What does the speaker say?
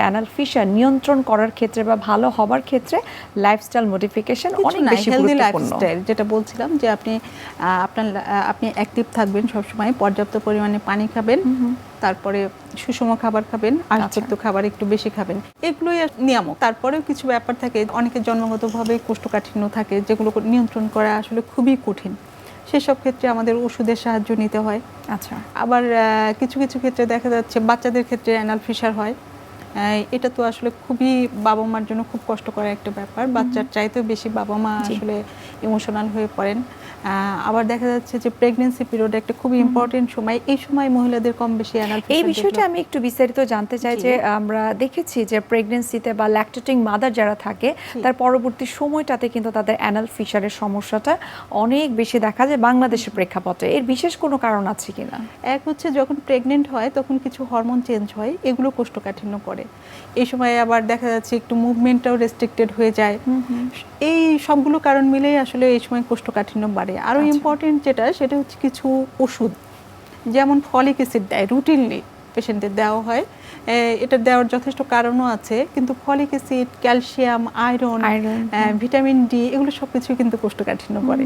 Anal fisher নিয়ন্ত্রণ করার ক্ষেত্রে বা ভালো হবার ক্ষেত্রে লাইফস্টাইল মডিফিকেশন অনেক বেশি গুরুত্বপূর্ণ। যেটা বলছিলাম যে আপনি অ্যাক্টিভ থাকবেন সব সময়, পর্যাপ্ত পরিমাণে পানি খাবেন, তারপরে সুষম খাবার খাবেন, আঁশযুক্ত খাবার একটু বেশি খাবেন, এগুলোই নিয়ামক। তারপরেও কিছু ব্যাপার থাকে, অনেকের জন্মগতভাবে কোষ্ঠকাঠিন্য থাকে যেগুলো নিয়ন্ত্রণ করা আসলে খুবই কঠিন। সেসব ক্ষেত্রে আমাদের ওষুধের সাহায্য নিতে হয়। আচ্ছা, আবার কিছু কিছু ক্ষেত্রে দেখা যাচ্ছে বাচ্চাদের ক্ষেত্রে অ্যানাল ফিশার হয়। এটা তো আসলে খুবই বাবা মার জন্য খুব কষ্টকর একটা ব্যাপার। বাচ্চার চাইতেও বেশি বাবা মা আসলে ইমোশনাল হয়ে পড়েন। আবার দেখা যাচ্ছে যে প্রেগন্যান্সি পিরিয়ড একটা খুব ইম্পর্টেন্ট সময়, এই সময় মহিলাদের কম বেশি অ্যানাল ফিশার। এই বিষয়টা আমি একটু বিস্তারিত জানতে চাই যে আমরা দেখেছি যে প্রেগন্যান্সিতে বা ল্যাকটেটিং মাদার যারা থাকে তার পরবর্তী সময়টাতে কিন্তু তাদের অ্যানাল ফিশারের সমস্যাটা অনেক বেশি দেখা যায় বাংলাদেশের প্রেক্ষাপটে। এর বিশেষ কোনো কারণ আছে কিনা? এক হচ্ছে যখন প্রেগনেন্ট হয় তখন কিছু হরমোন চেঞ্জ হয়, এগুলো কোষ্ঠকাঠিন্য করে। এই সময় আবার দেখা যাচ্ছে একটু মুভমেন্টটাও রেস্ট্রিক্টেড হয়ে যায়। এই সবগুলো কারণ মিলেই আসলে এই সময় কোষ্ঠকাঠিন্য বাড়ে। আরও ইম্পর্টেন্ট যেটা, সেটা হচ্ছে কিছু ওষুধ, যেমন ফলিক অ্যাসিড দেয় রুটিনলি পেশেন্টদের দেওয়া হয়। এটা দেওয়ার যথেষ্ট কারণও আছে, কিন্তু folic acid, calcium, iron, vitamin D, এগুলো সব কিছুই কিন্তু কোষ্ঠকাঠিন্য করে।